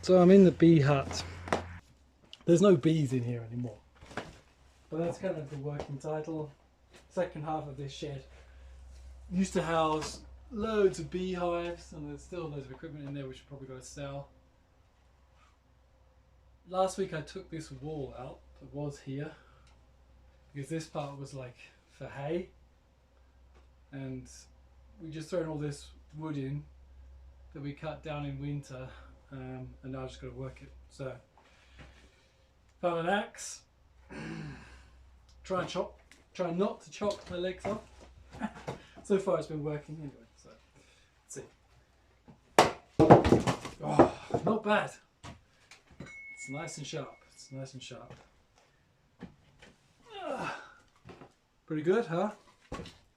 So I'm in the bee hut. There's no bees in here anymore, but that's kind of the working title. Second half of this shed used to house loads of beehives, and there's still loads of equipment in there which we're probably going to sell. Last week I took this wall out that was here because this part was like for hay, and we just thrown all this wood in that we cut down in winter, and now I've just got to work it. So found an axe. Try not to chop my legs off. So far it's been working anyway, so let's see. Oh, not bad. It's nice and sharp. It's nice and sharp. Pretty good, huh?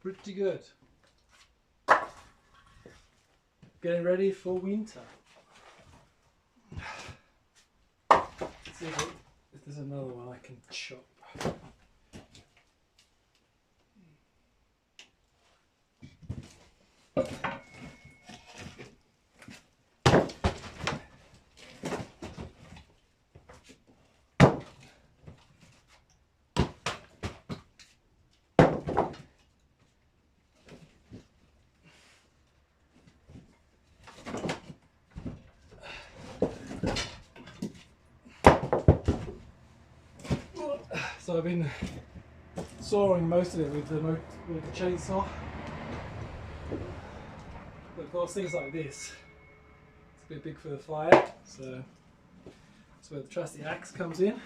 Pretty good. Getting ready for winter. Let's see if there's another one I can chop. So I've been sawing most of it with the chainsaw. But of course things like this, it's a bit big for the fire, so that's where the trusty axe comes in.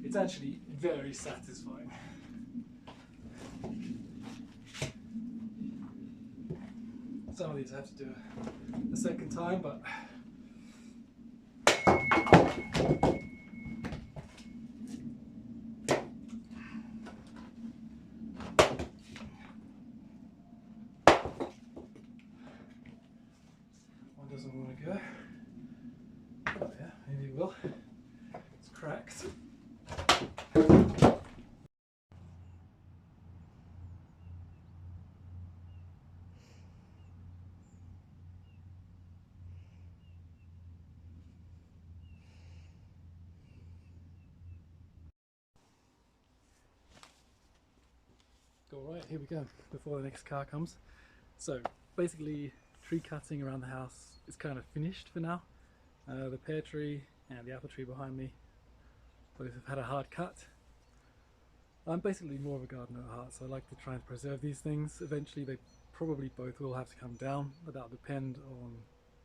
It's actually very satisfying. Some of these I have to do a second time, but one doesn't want to go. Oh yeah, maybe it will. It's cracked. 'Alright, here we go, before the next car comes. So basically tree cutting around the house is kind of finished for now. The pear tree and the apple tree behind me both have had a hard cut. I'm basically more of a gardener at heart, so I like to try and preserve these things. Eventually they probably both will have to come down, but that'll depend on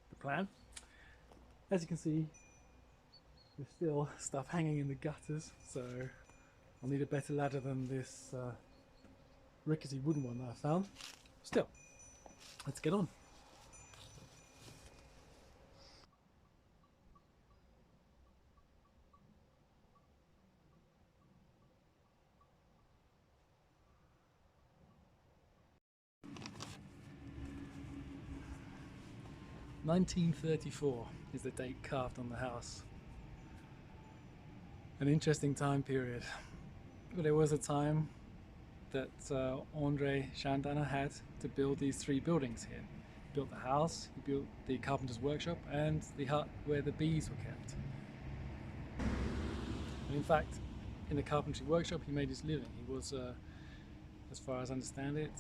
the plan. As you can see, there's still stuff hanging in the gutters, so I'll need a better ladder than this rickety wooden one that I found. Still, let's get on. "1934 is the date carved on the house. An interesting time period. There was a time that Andre Chandana had to build these three buildings here. He built the house, he built the Carpenters Workshop, and the hut where the bees were kept. And in fact, in the Carpentry Workshop he made his living. He was, as far as I understand it,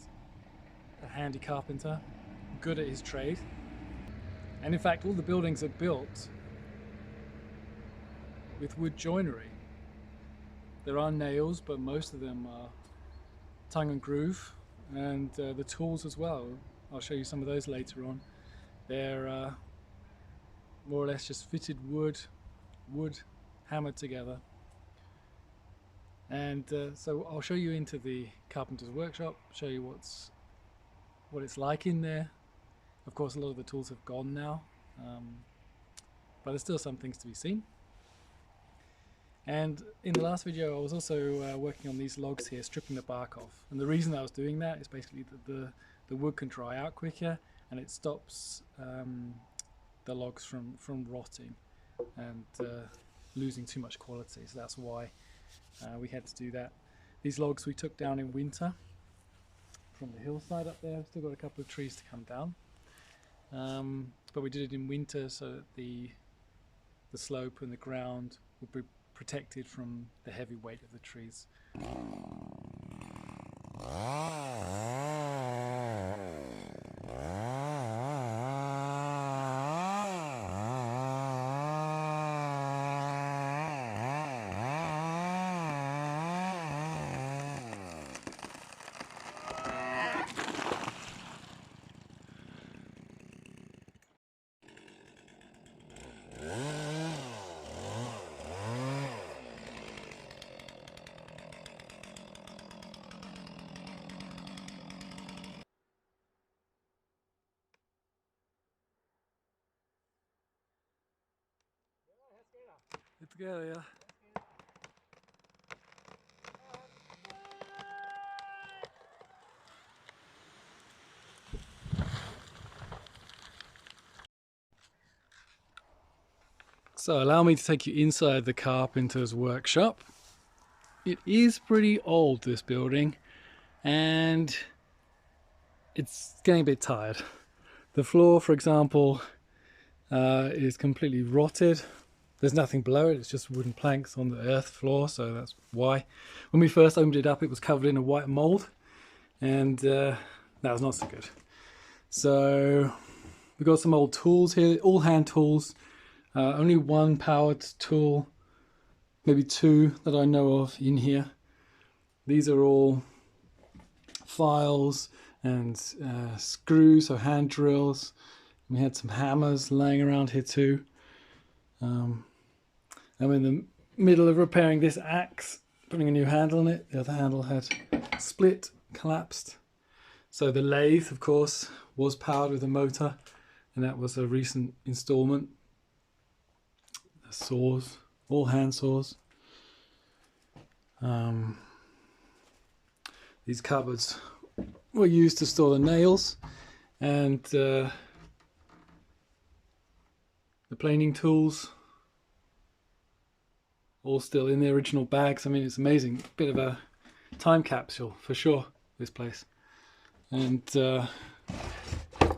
a handy carpenter, good at his trade. And in fact all the buildings are built with wood joinery. There are nails, but most of them are tongue and groove, and the tools as well. I'll show you some of those later on. They're more or less just fitted wood hammered together. And so I'll show you into the Carpenter's Workshop, show you what it's like in there. Of course a lot of the tools have gone now, but there's still some things to be seen. And in the last video I was also working on these logs here, stripping the bark off. And the reason I was doing that is basically that the wood can dry out quicker, and it stops the logs from rotting and losing too much quality. So that's why We had to do that. These logs we took down in winter from the hillside up there. We've still got a couple of trees to come down, but we did it in winter so that the slope and the ground would be protected from the heavy weight of the trees. Get together, yeah. So allow me to take you inside the Carpenters Workshop. It is pretty old, this building, and it's getting a bit tired. The floor, for example, is completely rotted. There's nothing below it, it's just wooden planks on the earth floor, so that's why. When we first opened it up, it was covered in a white mold, and that was not so good. So we've got some old tools here, all hand tools. Only one powered tool, maybe two that I know of in here. These are all files and screws, so hand drills. We had some hammers laying around here too. I'm in the middle of repairing this axe, putting a new handle on it. The other handle had split, collapsed. So the lathe, of course, was powered with a motor, and that was a recent installment. The saws, all hand saws. These cupboards were used to store the nails, and the planing tools, all still in the original bags. I mean, it's amazing. Bit of a time capsule for sure, this place. And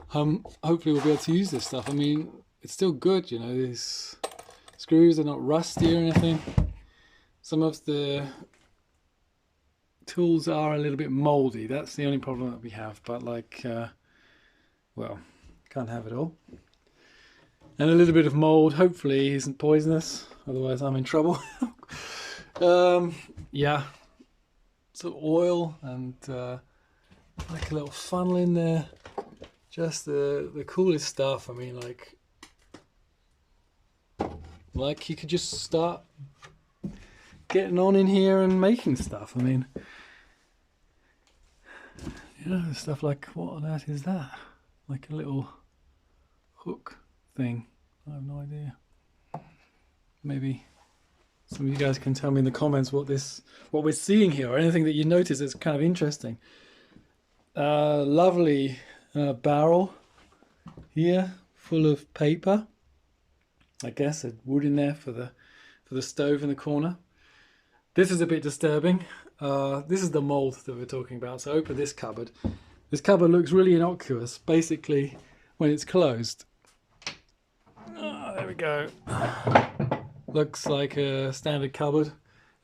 hopefully we'll be able to use this stuff. I mean, it's still good, you know. These screws are not rusty or anything. Some of the tools are a little bit moldy. That's the only problem that we have. But like, well, can't have it all. And a little bit of mold, hopefully, isn't poisonous. Otherwise, I'm in trouble. Yeah. So oil and like a little funnel in there. Just the coolest stuff. I mean, like you could just start getting on in here and making stuff. I mean, you know, stuff like, what on earth is that? Like a little hook thing. I have no idea. Maybe some of you guys can tell me in the comments what we're seeing here, or anything that you notice that's kind of interesting. Lovely barrel here, full of paper. I guess a wood in there for the stove in the corner. This is a bit disturbing. This is the mold that we're talking about. So open this cupboard. This cupboard looks really innocuous. Basically, when it's closed, there we go. Looks like a standard cupboard.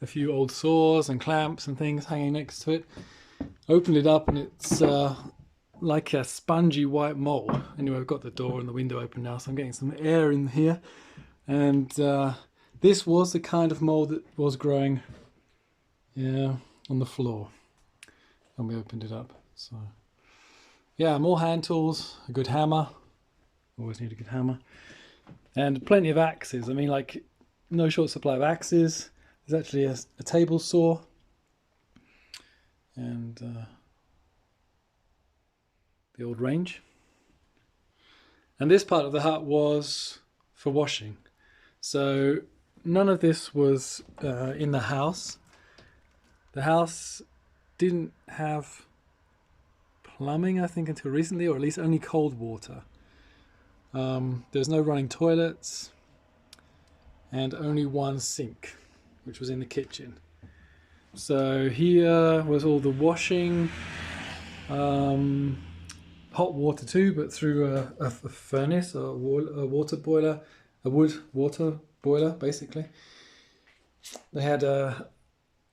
A few old saws and clamps and things hanging next to it. Opened it up and it's like a spongy white mold. Anyway, I've got the door and the window open now, so I'm getting some air in here. And this was the kind of mold that was growing, yeah, on the floor when we opened it up. So yeah, more hand tools, a good hammer. Always need a good hammer. And plenty of axes. I mean, like, no short supply of axes. There's actually a table saw. And the old range. And this part of the hut was for washing. So none of this was in the house. The house didn't have plumbing, I think, until recently, or at least only cold water. There's no running toilets, and only one sink, which was in the kitchen. So here was all the washing, hot water too, but through a furnace, a water boiler, a wood water boiler basically. They had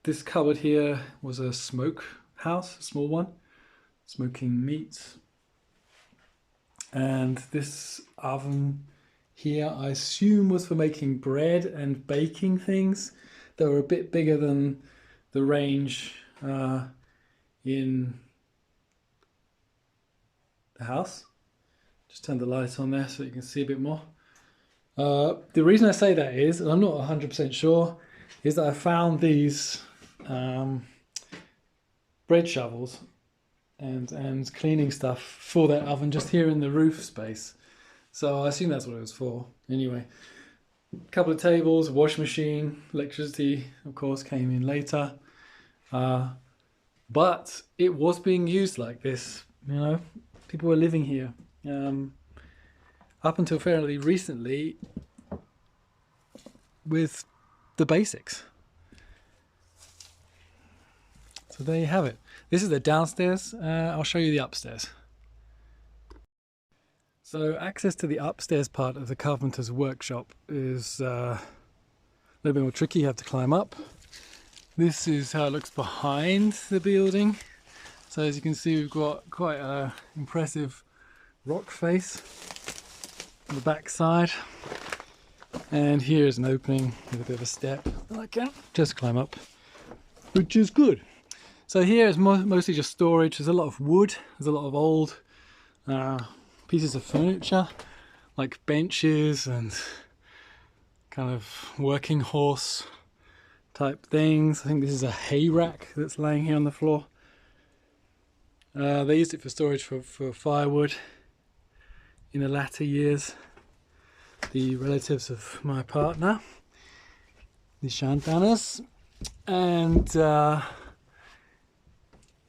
this cupboard here was a smoke house, a small one, smoking meats. And this oven here I assume was for making bread and baking things that were a bit bigger than the range in the house. Just turn the light on there so you can see a bit more. The reason I say that is, and I'm not 100% sure, is that I found these bread shovels and cleaning stuff for that oven just here in the roof space. So I assume that's what it was for. Anyway, a couple of tables, a washing machine, electricity of course came in later. But it was being used like this, you know, people were living here. Up until fairly recently with the basics. So there you have it. This is the downstairs. I'll show you the upstairs. So access to the upstairs part of the Carpenters Workshop is a little bit more tricky. You have to climb up. This is how it looks behind the building. So as you can see, we've got quite an impressive rock face on the back side. And here is an opening with a bit of a step that I can just climb up, which is good. So here is mostly just storage. There's a lot of wood, there's a lot of old pieces of furniture, like benches and kind of working horse type things. I think this is a hay rack that's laying here on the floor. They used it for storage for firewood in the latter years. The relatives of my partner, the Shantanas, and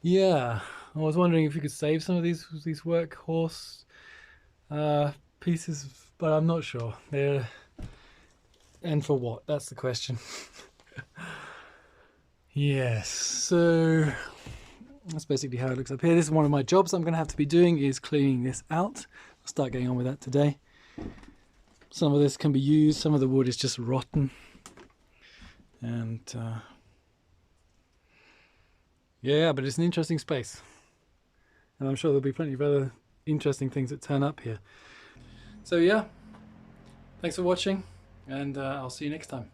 yeah, I was wondering if you could save some of these workhorse pieces, but I'm not sure. And for what? That's the question. Yes, so that's basically how it looks up here. This is one of my jobs I'm going to have to be doing, is cleaning this out. I'll start getting on with that today. Some of this can be used, some of the wood is just rotten. And yeah, but it's an interesting space. And I'm sure there'll be plenty of other interesting things that turn up here. So yeah, thanks for watching, and I'll see you next time.